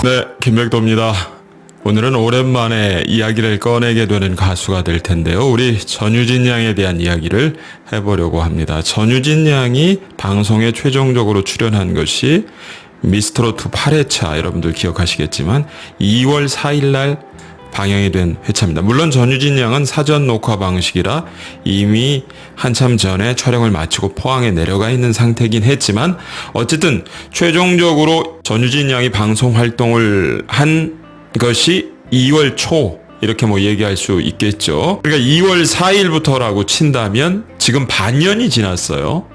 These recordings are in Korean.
네, 김백도입니다. 오늘은 오랜만에 이야기를 꺼내게 되는 가수가 될 텐데요. 우리 전유진 양에 대한 이야기를 해보려고 합니다. 전유진 양이 방송에 최종적으로 출연한 것이 미스트롯 8회차, 여러분들 기억하시겠지만 2월 4일 날 방영이 된 회차입니다. 물론 전유진 양은 사전 녹화 방식이라 이미 한참 전에 촬영을 마치고 포항에 내려가 있는 상태긴 했지만 어쨌든 최종적으로 전유진 양이 방송 활동을 한 것이 2월 초 이렇게 얘기할 수 있겠죠. 그러니까 2월 4일부터라고 친다면 지금 반년이 지났어요.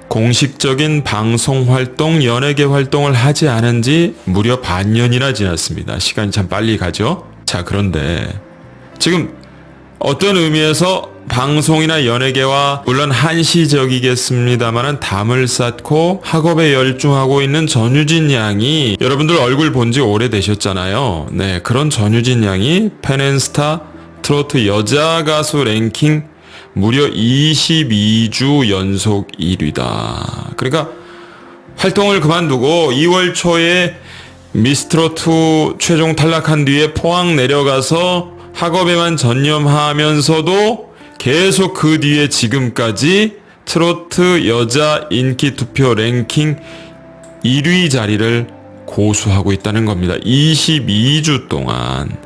공식적인 방송 활동, 연예계 활동을 하지 않은 지 무려 반년이나 지났습니다. 시간이 참 빨리 가죠. 자, 그런데 지금 어떤 의미에서 방송이나 연예계와 물론 한시적이겠습니다만은 담을 쌓고 학업에 열중하고 있는 전유진 양이, 여러분들 얼굴 본 지 오래되셨잖아요. 네, 그런 전유진 양이 팬앤스타 트로트 여자 가수 랭킹 무려 22주 연속 1위다. 그러니까 활동을 그만두고 2월 초에 미스트롯2 최종 탈락한 뒤에 포항 내려가서 학업에만 전념하면서도 계속 그 뒤에 지금까지 트로트 여자 인기 투표 랭킹 1위 자리를 고수하고 있다는 겁니다. 22주 동안.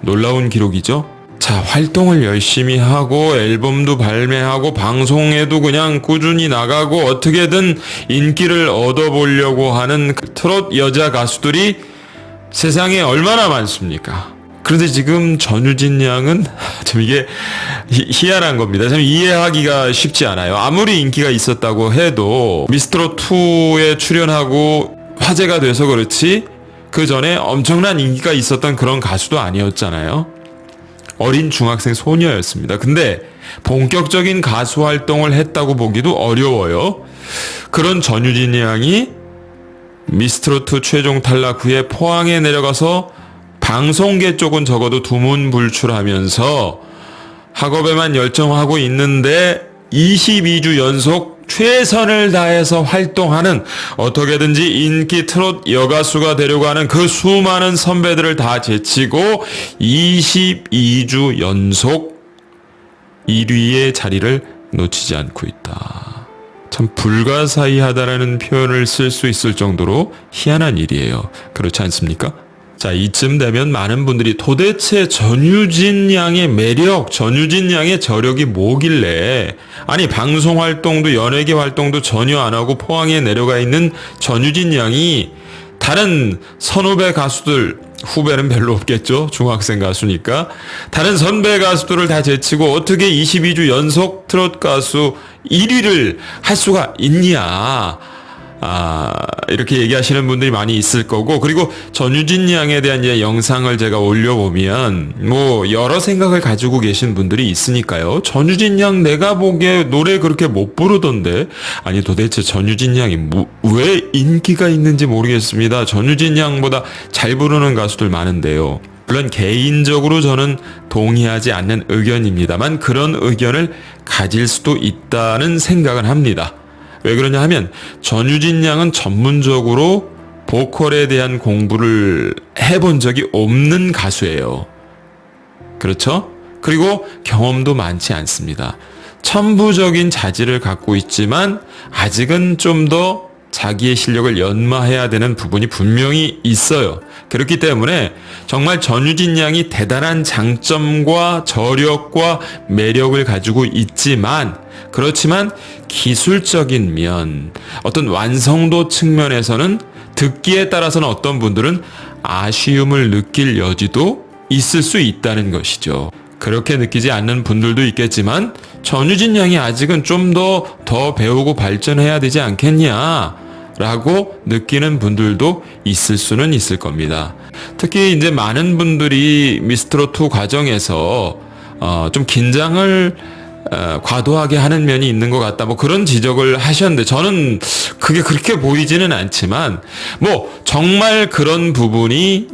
놀라운 기록이죠? 자, 활동을 열심히 하고 앨범도 발매하고 방송에도 그냥 꾸준히 나가고 어떻게든 인기를 얻어보려고 하는 트롯 여자 가수들이 세상에 얼마나 많습니까? 그런데 지금 전유진 양은 참 이게 희한한 겁니다. 참 이해하기가 쉽지 않아요. 아무리 인기가 있었다고 해도 미스트롯2에 출연하고 화제가 돼서 그렇지 그 전에 엄청난 인기가 있었던 그런 가수도 아니었잖아요. 어린 중학생 소녀였습니다. 근데 본격적인 가수 활동을 했다고 보기도 어려워요. 그런 전유진 양이 미스트롯2 최종 탈락 후에 포항에 내려가서 방송계 쪽은 적어도 두문불출하면서 학업에만 열정하고 있는데 22주 연속 최선을 다해서 활동하는, 어떻게든지 인기 트롯 여가수가 되려고 하는 그 수많은 선배들을 다 제치고 22주 연속 1위의 자리를 놓치지 않고 있다. 참 불가사의하다라는 표현을 쓸 수 있을 정도로 희한한 일이에요. 그렇지 않습니까? 자, 이쯤 되면 많은 분들이 도대체 전유진 양의 매력, 전유진 양의 저력이 뭐길래, 아니 방송 활동도 연예계 활동도 전혀 안 하고 포항에 내려가 있는 전유진 양이 다른 선후배 가수들, 후배는 별로 없겠죠, 중학생 가수니까, 다른 선배 가수들을 다 제치고 어떻게 22주 연속 트롯 가수 1위를 할 수가 있냐, 이렇게 얘기하시는 분들이 많이 있을 거고, 그리고 전유진 양에 대한 영상을 제가 올려보면 여러 생각을 가지고 계신 분들이 있으니까요. 전유진 양 내가 보기에 노래 그렇게 못 부르던데, 아니 도대체 전유진 양이 왜 인기가 있는지 모르겠습니다. 전유진 양보다 잘 부르는 가수들 많은데요. 물론 개인적으로 저는 동의하지 않는 의견입니다만 그런 의견을 가질 수도 있다는 생각은 합니다. 왜 그러냐 하면 전유진 양은 전문적으로 보컬에 대한 공부를 해본 적이 없는 가수예요. 그렇죠? 그리고 경험도 많지 않습니다. 천부적인 자질을 갖고 있지만 아직은 좀 더 자기의 실력을 연마해야 되는 부분이 분명히 있어요. 그렇기 때문에 정말 전유진 양이 대단한 장점과 저력과 매력을 가지고 있지만, 그렇지만 기술적인 면, 어떤 완성도 측면에서는 듣기에 따라서는 어떤 분들은 아쉬움을 느낄 여지도 있을 수 있다는 것이죠. 그렇게 느끼지 않는 분들도 있겠지만 전유진 양이 아직은 좀 더 배우고 발전해야 되지 않겠냐 라고 느끼는 분들도 있을 수는 있을 겁니다. 특히 이제 많은 분들이 미스트롯2 과정에서 좀 긴장을 과도하게 하는 면이 있는 것 같다, 그런 지적을 하셨는데, 저는 그게 그렇게 보이지는 않지만 정말 그런 부분이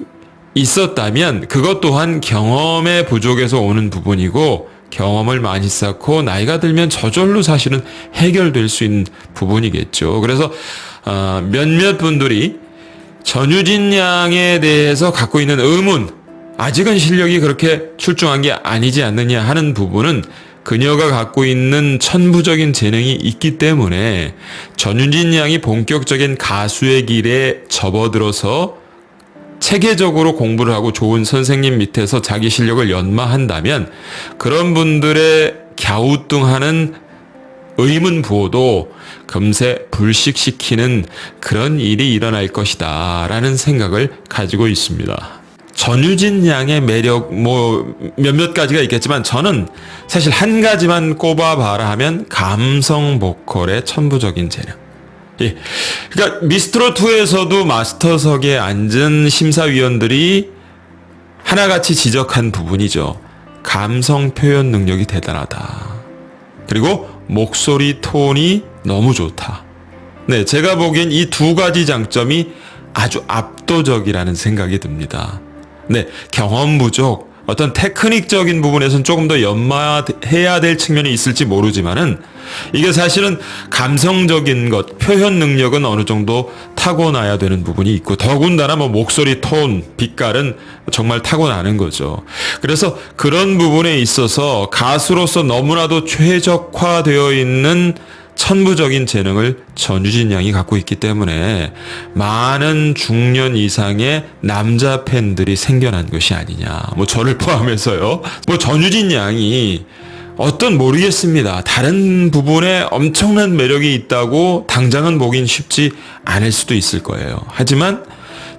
있었다면 그것 또한 경험의 부족에서 오는 부분이고, 경험을 많이 쌓고 나이가 들면 저절로 사실은 해결될 수 있는 부분이겠죠. 그래서 몇몇 분들이 전유진 양에 대해서 갖고 있는 의문, 아직은 실력이 그렇게 출중한 게 아니지 않느냐 하는 부분은 그녀가 갖고 있는 천부적인 재능이 있기 때문에 전유진 양이 본격적인 가수의 길에 접어들어서 체계적으로 공부를 하고 좋은 선생님 밑에서 자기 실력을 연마한다면 그런 분들의 갸우뚱하는 의문 부호도 금세 불식시키는 그런 일이 일어날 것이다 라는 생각을 가지고 있습니다. 전유진 양의 매력 몇몇 가지가 있겠지만 저는 사실 한 가지만 꼽아봐라 하면 감성 보컬의 천부적인 재능. 예. 그러니까 미스트롯2에서도 마스터석에 앉은 심사위원들이 하나같이 지적한 부분이죠. 감성 표현 능력이 대단하다. 그리고 목소리 톤이 너무 좋다. 네, 제가 보기엔 이 두 가지 장점이 아주 압도적이라는 생각이 듭니다. 네, 경험 부족, 어떤 테크닉적인 부분에서는 조금 더 연마해야 될 측면이 있을지 모르지만은 이게 사실은 감성적인 것, 표현 능력은 어느 정도 타고나야 되는 부분이 있고 더군다나 목소리 톤, 빛깔은 정말 타고나는 거죠. 그래서 그런 부분에 있어서 가수로서 너무나도 최적화되어 있는 천부적인 재능을 전유진 양이 갖고 있기 때문에 많은 중년 이상의 남자 팬들이 생겨난 것이 아니냐. 저를 포함해서요. 전유진 양이 모르겠습니다. 다른 부분에 엄청난 매력이 있다고 당장은 보긴 쉽지 않을 수도 있을 거예요. 하지만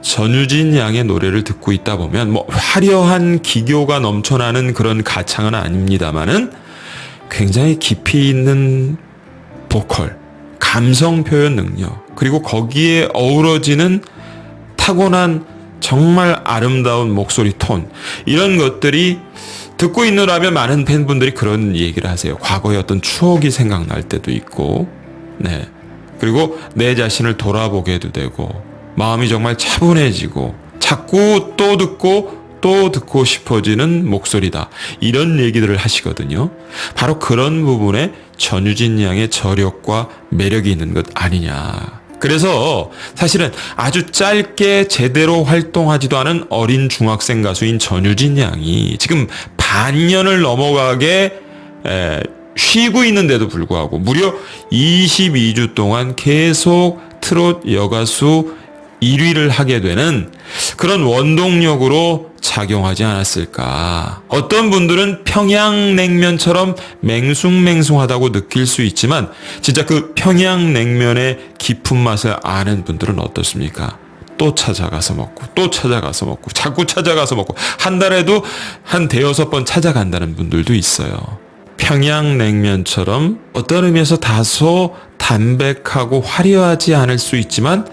전유진 양의 노래를 듣고 있다 보면 화려한 기교가 넘쳐나는 그런 가창은 아닙니다만은 굉장히 깊이 있는 보컬, 감성 표현 능력, 그리고 거기에 어우러지는 타고난 정말 아름다운 목소리 톤, 이런 것들이 듣고 있느라면 많은 팬분들이 그런 얘기를 하세요. 과거의 어떤 추억이 생각날 때도 있고, 네. 그리고 내 자신을 돌아보게도 되고, 마음이 정말 차분해지고, 자꾸 또 듣고 싶어지는 목소리다. 이런 얘기들을 하시거든요. 바로 그런 부분에 전유진 양의 저력과 매력이 있는 것 아니냐. 그래서 사실은 아주 짧게 제대로 활동하지도 않은 어린 중학생 가수인 전유진 양이 지금 반년을 넘어가게 쉬고 있는데도 불구하고 무려 22주 동안 계속 트롯 여가수 1위를 하게 되는 그런 원동력으로 작용하지 않았을까. 어떤 분들은 평양냉면처럼 맹숭맹숭하다고 느낄 수 있지만 진짜 그 평양냉면의 깊은 맛을 아는 분들은 어떻습니까? 또 찾아가서 먹고 자꾸 찾아가서 먹고 한 달에도 한 대여섯 번 찾아간다는 분들도 있어요. 평양냉면처럼 어떤 의미에서 다소 담백하고 화려하지 않을 수 있지만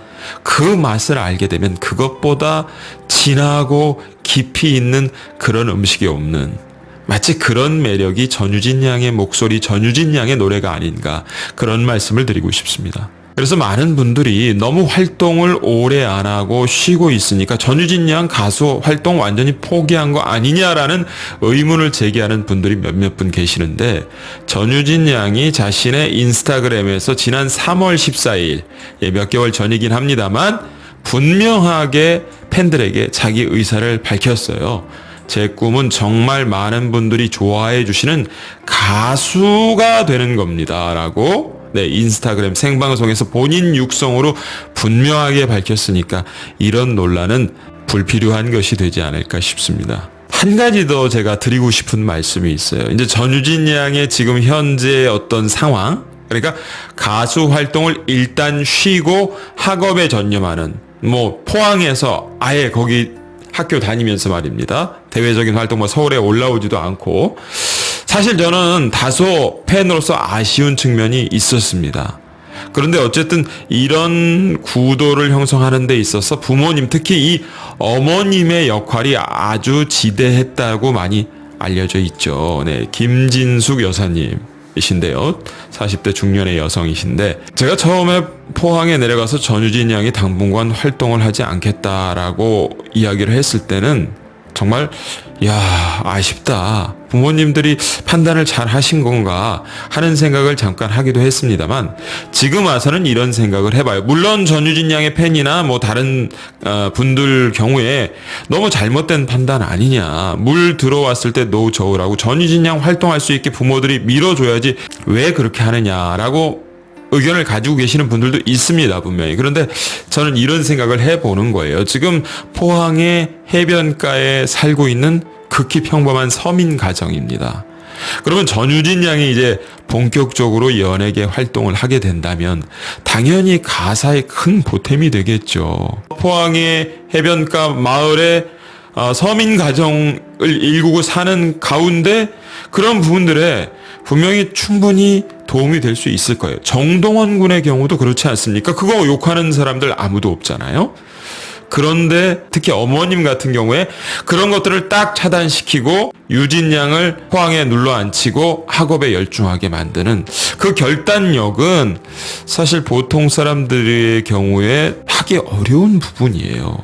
그 맛을 알게 되면 그것보다 진하고 깊이 있는 그런 음식이 없는, 마치 그런 매력이 전유진 양의 목소리, 전유진 양의 노래가 아닌가, 그런 말씀을 드리고 싶습니다. 그래서 많은 분들이 너무 활동을 오래 안 하고 쉬고 있으니까 전유진 양 가수 활동 완전히 포기한 거 아니냐라는 의문을 제기하는 분들이 몇몇 분 계시는데, 전유진 양이 자신의 인스타그램에서 지난 3월 14일, 몇 개월 전이긴 합니다만 분명하게 팬들에게 자기 의사를 밝혔어요. 제 꿈은 정말 많은 분들이 좋아해 주시는 가수가 되는 겁니다. 라고 인스타그램 생방송에서 본인 육성으로 분명하게 밝혔으니까 이런 논란은 불필요한 것이 되지 않을까 싶습니다. 한 가지 더 제가 드리고 싶은 말씀이 있어요. 이제 전유진 양의 지금 현재 어떤 상황, 그러니까 가수 활동을 일단 쉬고 학업에 전념하는, 포항에서 아예 거기 학교 다니면서 말입니다. 대외적인 활동 서울에 올라오지도 않고, 사실 저는 다소 팬으로서 아쉬운 측면이 있었습니다. 그런데 어쨌든 이런 구도를 형성하는 데 있어서 부모님, 특히 이 어머님의 역할이 아주 지대했다고 많이 알려져 있죠. 네, 김진숙 여사님이신데요. 40대 중년의 여성이신데, 제가 처음에 포항에 내려가서 전유진 양이 당분간 활동을 하지 않겠다라고 이야기를 했을 때는 정말 아쉽다. 부모님들이 판단을 잘 하신 건가 하는 생각을 잠깐 하기도 했습니다만, 지금 와서는 이런 생각을 해봐요. 물론 전유진 양의 팬이나 뭐 다른 분들 경우에 너무 잘못된 판단 아니냐, 물 들어왔을 때 노 저으라고 전유진 양 활동할 수 있게 부모들이 밀어줘야지 왜 그렇게 하느냐라고 의견을 가지고 계시는 분들도 있습니다, 분명히. 그런데 저는 이런 생각을 해보는 거예요. 지금 포항의 해변가에 살고 있는 극히 평범한 서민 가정입니다. 그러면 전유진 양이 이제 본격적으로 연예계 활동을 하게 된다면 당연히 가사에 큰 보탬이 되겠죠. 포항의 해변가 마을에 서민 가정을 일구고 사는 가운데 그런 부분들에 분명히 충분히 도움이 될 수 있을 거예요. 정동원 군의 경우도 그렇지 않습니까? 그거 욕하는 사람들 아무도 없잖아요. 그런데 특히 어머님 같은 경우에 그런 것들을 딱 차단시키고 유진 양을 포항에 눌러앉히고 학업에 열중하게 만드는 그 결단력은 사실 보통 사람들의 경우에 하기 어려운 부분이에요.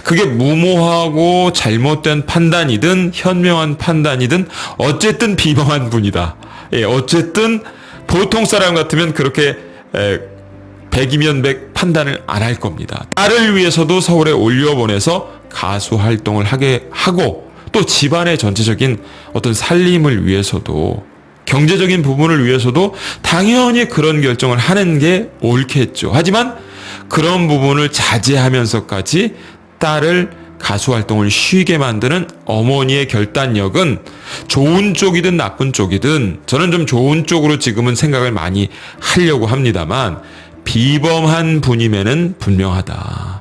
그게 무모하고 잘못된 판단이든 현명한 판단이든 어쨌든 비범한 분이다. 예, 어쨌든 보통 사람 같으면 그렇게 100이면 100 판단을 안 할 겁니다. 딸을 위해서도 서울에 올려보내서 가수 활동을 하게 하고, 또 집안의 전체적인 어떤 살림을 위해서도, 경제적인 부분을 위해서도 당연히 그런 결정을 하는 게 옳겠죠. 하지만 그런 부분을 자제하면서까지 딸을 가수 활동을 쉬게 만드는 어머니의 결단력은 좋은 쪽이든 나쁜 쪽이든, 저는 좀 좋은 쪽으로 지금은 생각을 많이 하려고 합니다만, 비범한 분임에는 분명하다.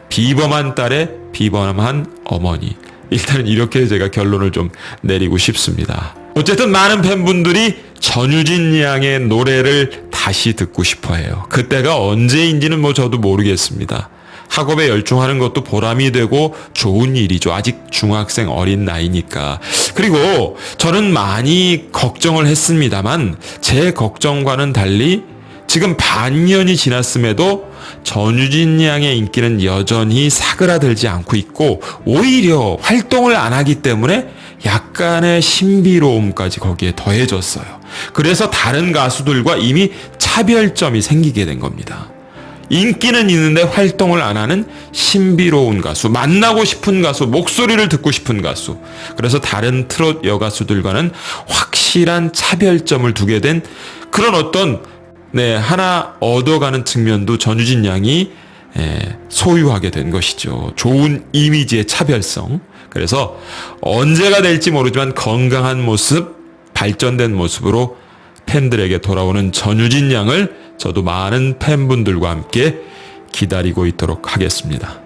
비범한 딸의 비범한 어머니. 일단은 이렇게 제가 결론을 좀 내리고 싶습니다. 어쨌든 많은 팬분들이 전유진 양의 노래를 다시 듣고 싶어 해요. 그때가 언제인지는 뭐 저도 모르겠습니다. 학업에 열중하는 것도 보람이 되고 좋은 일이죠. 아직 중학생 어린 나이니까. 그리고 저는 많이 걱정을 했습니다만, 제 걱정과는 달리 지금 반년이 지났음에도 전유진 양의 인기는 여전히 사그라들지 않고 있고, 오히려 활동을 안 하기 때문에 약간의 신비로움까지 거기에 더해졌어요. 그래서 다른 가수들과 이미 차별점이 생기게 된 겁니다. 인기는 있는데 활동을 안 하는 신비로운 가수, 만나고 싶은 가수, 목소리를 듣고 싶은 가수. 그래서 다른 트롯 여가수들과는 확실한 차별점을 두게 된 그런 어떤 하나 얻어가는 측면도 전유진 양이 소유하게 된 것이죠. 좋은 이미지의 차별성. 그래서 언제가 될지 모르지만 건강한 모습, 발전된 모습으로 팬들에게 돌아오는 전유진 양을 저도 많은 팬분들과 함께 기다리고 있도록 하겠습니다.